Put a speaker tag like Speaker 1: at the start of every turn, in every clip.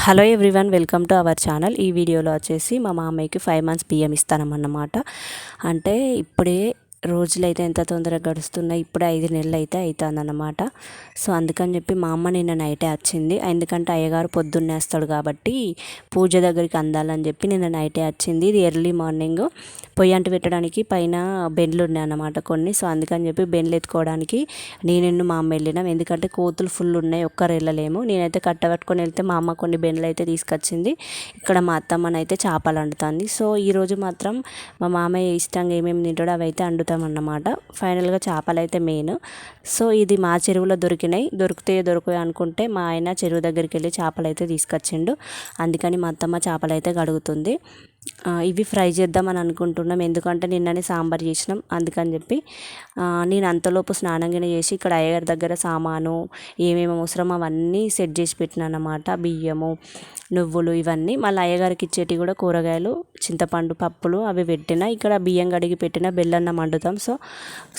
Speaker 1: Hello everyone, welcome to our channel. ఈ వీడియోలో వచ్చేసి మా మామయ్యకి 5 months బియ్యం ఇస్తానన్నమాట. అంటే ఇప్పుడే రోజులైతే ఎంత తొందరగా గడుస్తున్నాయి, ఇప్పుడే 5 నెలలు అయితే అవుతుందన్నమాట. సో అందుకని చెప్పి మా అమ్మ నిన్న నైటే వచ్చింది. ఎందుకంటే అయ్యగారు పొద్దున్నే వస్తాడు కాబట్టి పూజ దగ్గరికి అందాలని చెప్పి నిన్న నైటే వచ్చింది. ఇది ఎర్లీ మార్నింగ్ పొయ్యి అంటు పెట్టడానికి పైన బెండ్లు ఉన్నాయి అన్నమాట కొన్ని. సో అందుకని చెప్పి బెండ్లు ఎత్తుకోవడానికి నేను మా అమ్మ వెళ్ళినాం. ఎందుకంటే కోతులు ఫుల్ ఉన్నాయి, ఒక్కరు వెళ్ళలేము. నేనైతే కట్టబట్టుకొని వెళ్తే మా అమ్మ కొన్ని బెండ్లు అయితే తీసుకొచ్చింది. ఇక్కడ మా అత్తమ్మనైతే చేపలు వండుతుంది. సో ఈరోజు మాత్రం మా మామయ్య ఇష్టంగా ఏమేమి తింటాడో అవి అయితే వండుతామన్నమాట. ఫైనల్గా చేపలు అయితే మెయిన్. సో ఇది మా చెరువులో దొరికినాయి, దొరకాయి అనుకుంటే మా ఆయన చెరువు దగ్గరికి వెళ్ళి చేపలు అయితే తీసుకొచ్చిండు. అందుకని మా అత్తమ్మ చేపలు అయితే కడుగుతుంది. ఇవి ఫ్రై చేద్దామని అనుకుంటున్నాం, ఎందుకంటే నిన్ననే సాంబార్ చేసినాం. అందుకని చెప్పి నేను అంతలోపు స్నానంగానే చేసి ఇక్కడ అయ్యగారి దగ్గర సామాను ఏమేమి అవసరమో అవన్నీ సెట్ చేసి పెట్టినా అన్నమాట. బియ్యము, నువ్వులు ఇవన్నీ. మళ్ళీ అయ్యగారికి ఇచ్చేటి కూడా కూరగాయలు, చింతపండు, పప్పులు అవి పెట్టిన. ఇక్కడ బియ్యం కడిగి పెట్టిన, బెల్లన్నం వండుతాం. సో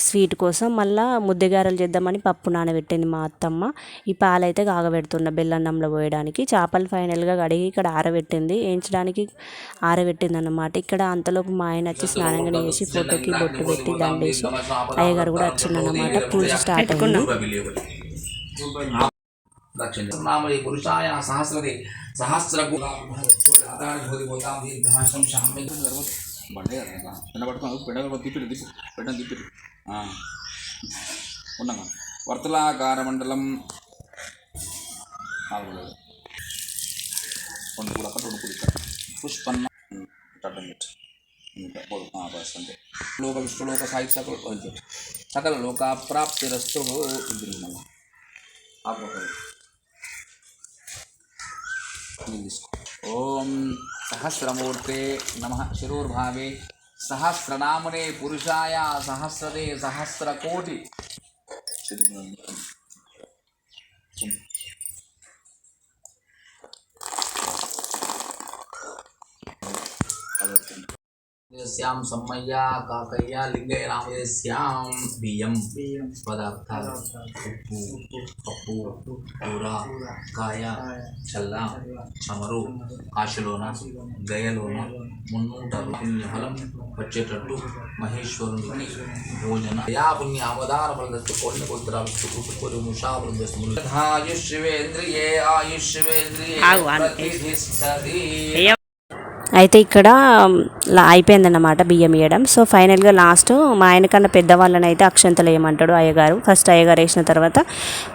Speaker 1: స్వీట్ కోసం మళ్ళీ ముద్దెగారెలు చేద్దామని పప్పు నానబెట్టింది మా అత్తమ్మ. ఈ పాలైతే కాగబెడుతున్న బెల్లన్నంలో పోయడానికి. చేపలు ఫైనల్గా కడిగి ఇక్కడ ఆరబెట్టింది, వేయించడానికి ఆరబెట్టింది అన్నమాట. ఇక్కడ అంతలోపు మా ఆయన వచ్చి స్నానంగా చేసి ఫోటోకి బొట్టు పెట్టి దండేసి అయ్యగారు కూడా వచ్చిందన్నమాట. పూజ స్టార్ట్ అయింది.
Speaker 2: పురుషాయ సహస్రదే సహస్ర వర్తులాకార మండలం పుష్పన్న లోక విష్ణులోక సాయి సకల లోక ప్రాప్తిరస్తు. ఓం సహస్రమూర్తే నమః. శిరోర్భావే సహస్రనామనే పురుషాయ సహస్రదే సహస్రకోటి. శ్యాం సమ్మయ్య కాకయ్య లింగయ్య రామయ్య శ్యాం. బియ్యం పదార్థాలు, ఉప్పు, పప్పు, కూర, కాయ, చల్ల, చమరు, ఆశలోన, గయలోన, మున్నూట పుణ్యఫలం వచ్చేటట్టు మహేశ్వరునికి భోజన పుణ్య అవతార ఫలదత్తు కొన్ని పుత్రాలు ఆయుష్వేంద్రియే ఆయుష్వేంద్రియే.
Speaker 1: అయితే ఇక్కడ అయిపోయిందన్నమాట బియ్యం వేయడం. సో ఫైనల్గా లాస్ట్ మా ఆయన కన్నా పెద్దవాళ్ళని అయితే అక్షంతలు వేయమంటాడు అయ్యగారు. ఫస్ట్ అయ్యగారు వేసిన తర్వాత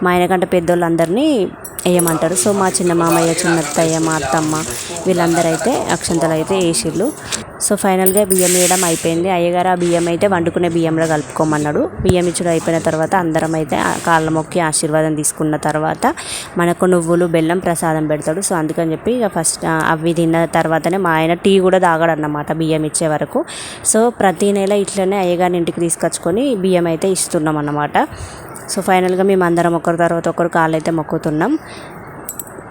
Speaker 1: మా ఆయన కంటే పెద్దోళ్ళందరినీ వేయమంటారు. సో మా చిన్న మామయ్య, చిన్నత్తయ్య, మా అత్తమ్మ వీళ్ళందరూ అయితే అక్షంతలు అయితే వేసిళ్ళు. సో ఫైనల్గా బియ్యం వేయడం అయిపోయింది. అయ్యగారు ఆ బియ్యం అయితే వండుకునే బియ్యంలో కలుపుకోమన్నాడు. బియ్యం ఇచ్చుడు అయిపోయిన తర్వాత అందరం అయితే కాళ్ళ మొక్కి ఆశీర్వాదం తీసుకున్న తర్వాత మనకు నువ్వులు, బెల్లం ప్రసాదం పెడతాడు. సో అందుకని చెప్పి ఇక ఫస్ట్ అవి తిన్న తర్వాతనే మా ఆయన టీ కూడా తాగాడన్నమాట బియ్యం ఇచ్చే వరకు. సో ప్రతి నెల ఇట్లనే అయ్యగారిని ఇంటికి తీసుకొచ్చుకొని బియ్యం అయితే ఇస్తున్నాం అన్నమాట. సో ఫైనల్గా మేము అందరం ఒకరి తర్వాత ఒకరు కాళ్ళు అయితే మొక్కుతున్నాం.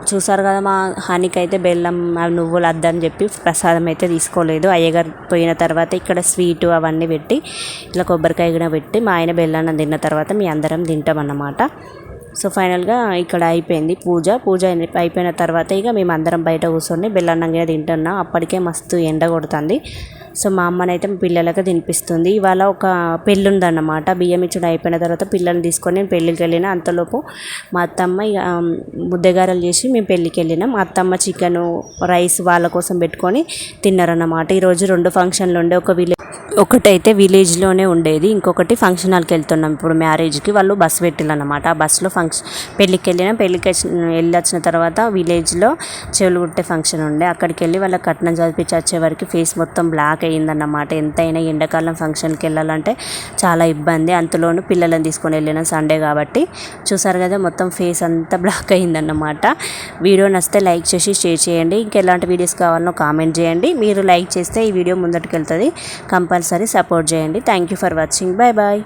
Speaker 1: చూసారు కదా, మా హనీకి అయితే బెల్లం నువ్వులు వద్దని చెప్పి ప్రసాదం అయితే తీసుకోలేదు. అయ్యగారు పోయిన తర్వాత ఇక్కడ స్వీటు అవన్నీ పెట్టి ఇట్లా కొబ్బరికాయ కూడా పెట్టి మా ఆయన బెల్లాన్ని తిన్న తర్వాత మీ అందరం తింటాం అన్నమాట. సో ఫైనల్గా ఇక్కడ అయిపోయింది పూజ అయిపోయిన తర్వాత ఇక మేము అందరం బయట కూర్చొని బెల్లన్నంగా తింటున్నాం. అప్పటికే మస్తు ఎండ కొడుతుంది. సో మా అమ్మనైతే పిల్లలకి తినిపిస్తుంది. ఇవాళ ఒక పెళ్ళి ఉందన్నమాట. బియ్యం ఇచ్చుడు అయిపోయిన తర్వాత పిల్లల్ని తీసుకొని నేను పెళ్ళికి వెళ్ళిన. అంతలోపు మా అత్తమ్మ ఇక ముద్దగారలు చేసి మేము పెళ్ళికి వెళ్ళినాం. మా అత్తమ్మ చికెను, రైస్ వాళ్ళ కోసం పెట్టుకొని తిన్నారన్నమాట. ఈరోజు 2 ఫంక్షన్లు ఉండే. ఒకటైతే విలేజ్లోనే ఉండేది, ఇంకొకటి ఫంక్షన్ హాల్కి వెళ్తున్నాం ఇప్పుడు మ్యారేజ్కి. వాళ్ళు బస్సు పెట్టిల్లన్నమాట. ఆ బస్సులో పెళ్ళికి వెళ్ళినాం. పెళ్ళికి వెళ్ళి వచ్చిన తర్వాత విలేజ్లో చెవులు కుట్టే ఫంక్షన్ ఉండే. అక్కడికి వెళ్ళి వాళ్ళ కట్నం చదివించి వచ్చే వరకు ఫేస్ మొత్తం బ్లాక్ అయ్యిందన్నమాట. ఎంతైనా ఎండాకాలం ఫంక్షన్కి వెళ్ళాలంటే చాలా ఇబ్బంది. అంతలోనూ పిల్లలను తీసుకొని వెళ్ళిన సండే కాబట్టి చూసారు కదా, మొత్తం ఫేస్ అంతా బ్లాక్ అయ్యిందన్నమాట. వీడియో నచ్చితే లైక్ చేసి షేర్ చేయండి. ఇంకెలాంటి వీడియోస్ కావాలనో కామెంట్ చేయండి. మీరు లైక్ చేస్తే ఈ వీడియో ముందటికి వెళ్తుంది. కంపల్సరీ సపోర్ట్ చేయండి. Thank you for watching. Bye bye.